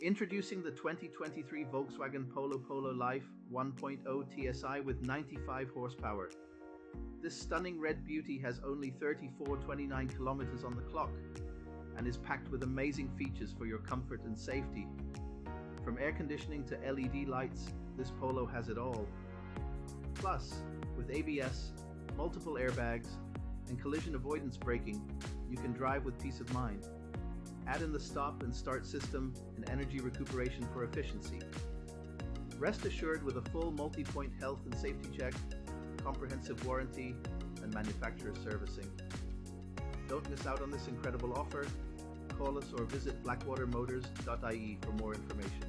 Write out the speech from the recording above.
Introducing the 2023 Volkswagen Polo Life 1.0 TSI with 95 horsepower. This stunning red beauty has only 34.29 kilometers on the clock and is packed with amazing features for your comfort and safety. From air conditioning to LED lights, this Polo has it all. Plus, with ABS, multiple airbags, and collision avoidance braking, you can drive with peace of mind. Add in the stop and start system and energy recuperation for efficiency. Rest assured with a full multi-point health and safety check, comprehensive warranty, and manufacturer servicing. Don't miss out on this incredible offer. Call us or visit blackwatermotors.ie for more information.